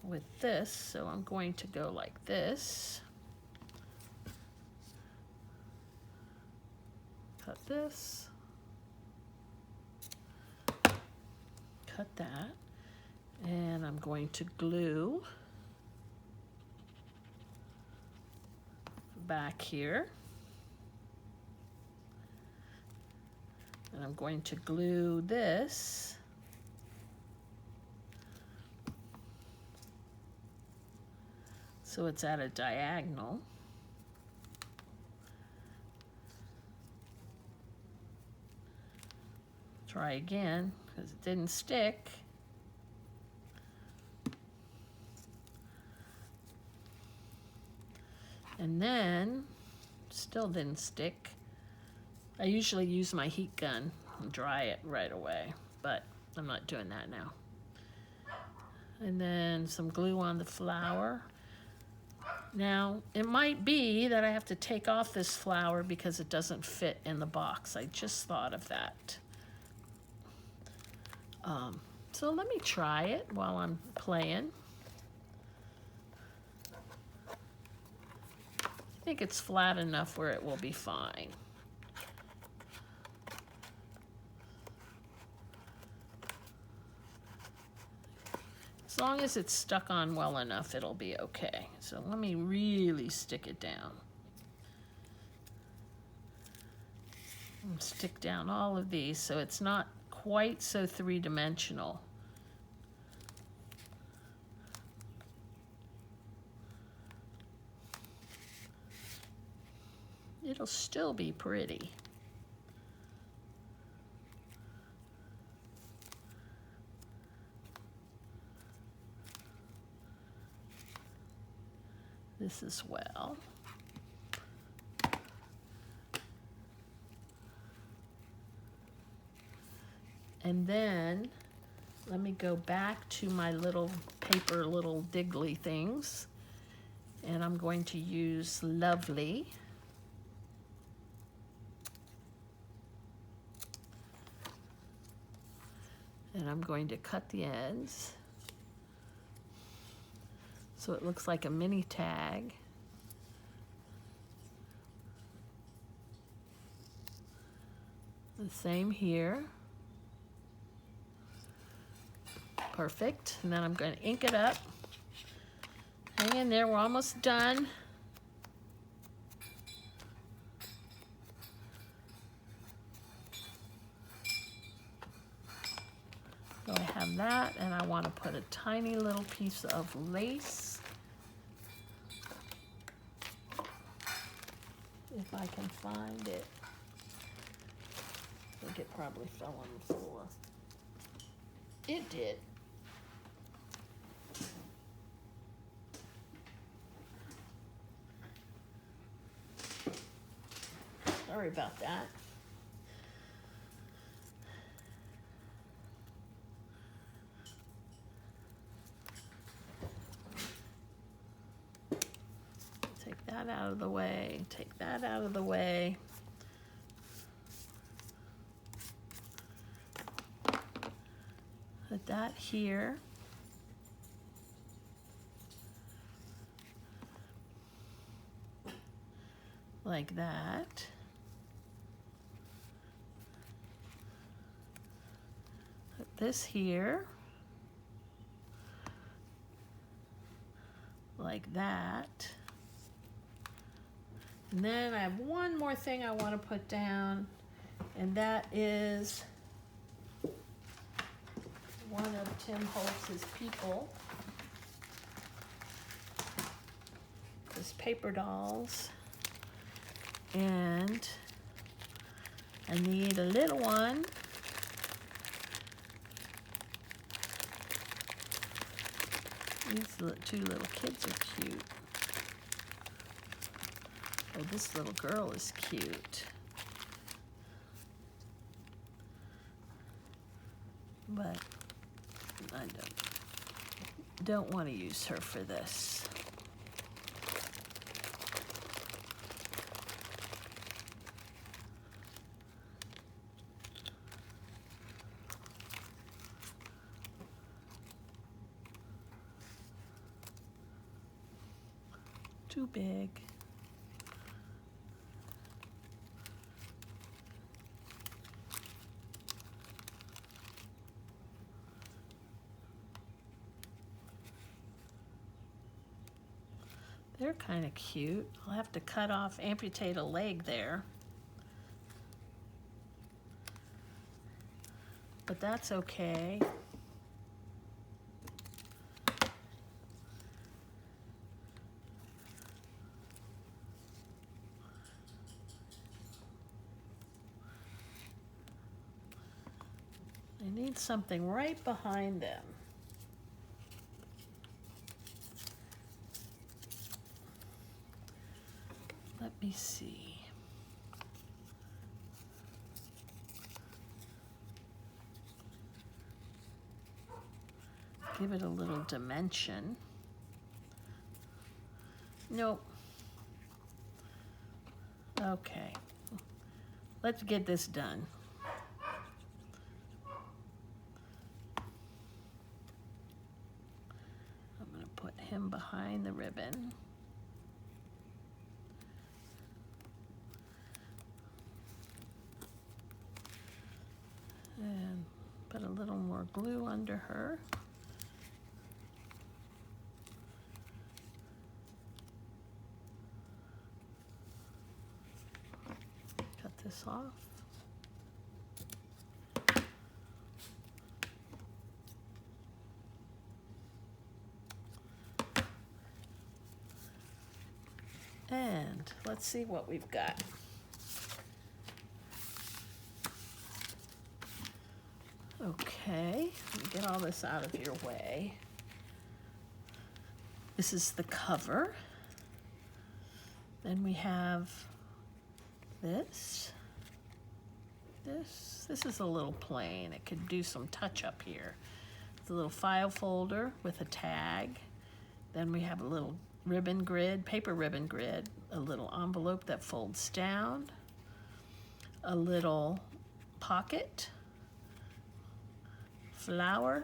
[SPEAKER 1] with this. So I'm going to go like this. Cut this. Cut that, and I'm going to glue back here, and I'm going to glue this so it's at a diagonal. Try again, because it didn't stick. And then, still didn't stick. I usually use my heat gun and dry it right away, but I'm not doing that now. And then some glue on the flower. Now, it might be that I have to take off this flower because it doesn't fit in the box. I just thought of that. So let me try it while I'm playing. I think it's flat enough where it will be fine. As long as it's stuck on well enough, it'll be okay. So let me really stick it down. And stick down all of these so it's not quite so three-dimensional. it'll still be pretty. This as well. And then let me go back to my little paper, little diggly things. And I'm going to use Lovely. And I'm going to cut the ends so it looks like a mini tag. The same here. Perfect. And then I'm going to ink it up. Hang in there, we're almost done. So I have that, and I want to put a tiny little piece of lace. If I can find it. I think it probably fell on the floor. It did. Sorry about that. Take that out of the way, take that out of the way. Put that here. Like that. Put this here. Like that. And then I have one more thing I want to put down, and that is one of Tim Holtz's people. His paper dolls. And I need a little one. These two little kids are cute. Oh, this little girl is cute. But I don't want to use her for this. Too big. They're kind of cute. I'll have to cut off, amputate a leg there. But that's okay. I need something right behind them. Let me see. Give it a little dimension. Nope. Okay. Let's get this done. I'm going to put him behind the ribbon. And put a little more glue under her. Cut this off. And let's see what we've got. Okay, let me get all this out of your way. This is the cover. Then we have this. This is a little plain. It could do some touch up here. It's a little file folder with a tag. Then we have a little ribbon grid, paper ribbon grid, a little envelope that folds down, a little pocket, flower,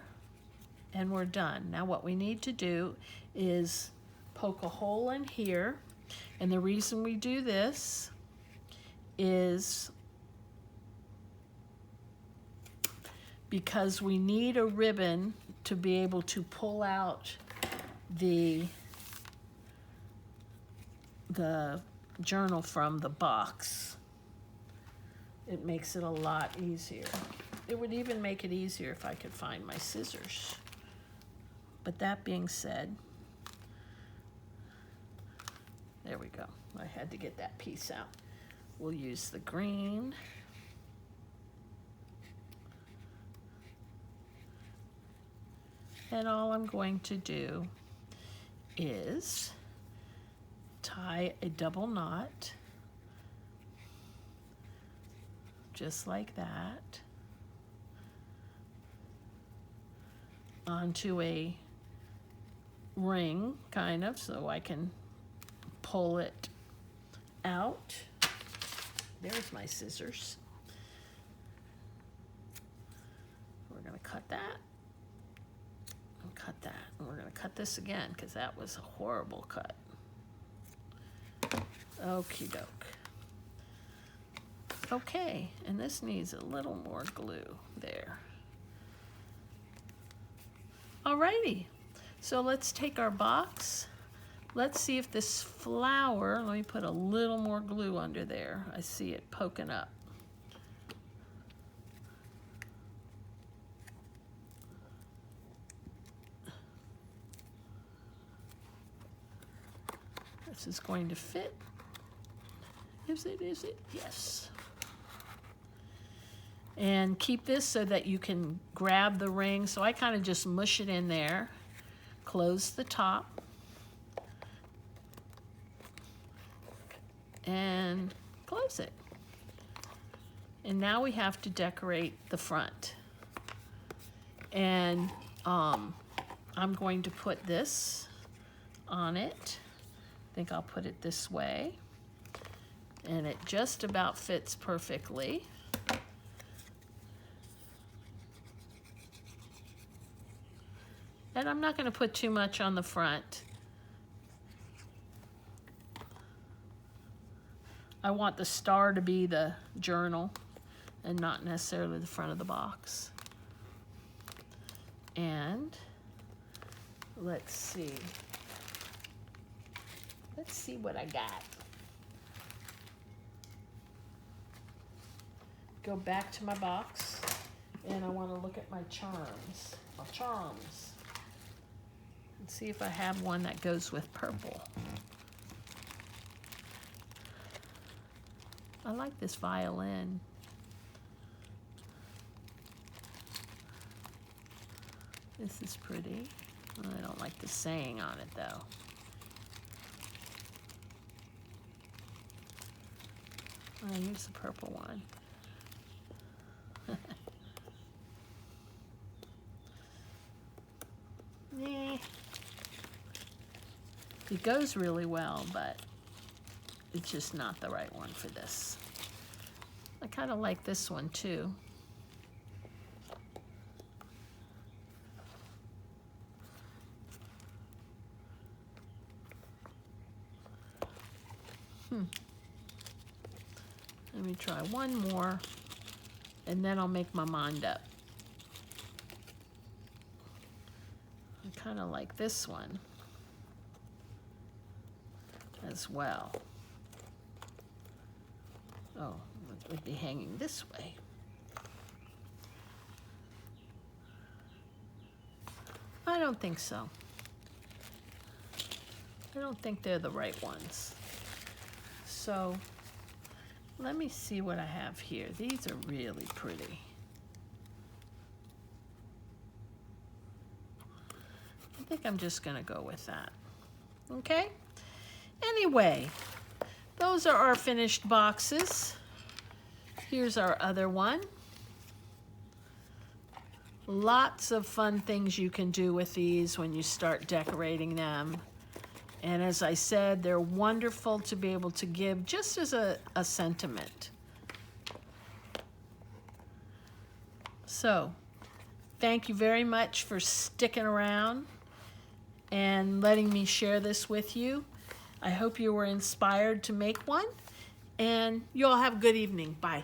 [SPEAKER 1] and we're done. Now what we need to do is poke a hole in here, and the reason we do this is because we need a ribbon to be able to pull out the journal from the box. It makes it a lot easier. It would even make it easier if I could find my scissors. But that being said, there we go. I had to get that piece out. We'll use the green. And all I'm going to do is tie a double knot, just like that, onto a ring, kind of, so I can pull it out. There's my scissors. We're going to cut that. Cut that, and we're going to cut this again because that was a horrible cut. Okie doke. Okay, and this needs a little more glue there. Alrighty, so let's take our box. Let's see if this flower, let me put a little more glue under there. I see it poking up. This is going to fit. Is it? Is it? Yes. And keep this so that you can grab the ring. So I kind of just mush it in there. Close the top. And close it. And now we have to decorate the front. And I'm going to put this on it. I think I'll put it this way, and it just about fits perfectly. And I'm not going to put too much on the front. I want the star to be the journal and not necessarily the front of the box. And let's see. Let's see what I got. Go back to my box, and I want to look at my charms. My charms. And see if I have one that goes with purple. I like this violin. This is pretty. I don't like the saying on it though. Oh, here's the purple one. Nah. It goes really well, but it's just not the right one for this. I kind of like this one too. Let me try one more, and then I'll make my mind up. I kind of like this one as well. Oh, it would be hanging this way. I don't think so. I don't think they're the right ones. So let me see what I have here. These are really pretty. think I'm just gonna go with that. Okay? Anyway, those are our finished boxes. Here's our other one. Lots of fun things you can do with these when you start decorating them. And as I said, they're wonderful to be able to give just as a sentiment. So, thank you very much for sticking around and letting me share this with you. I hope you were inspired to make one, and you all have a good evening. Bye.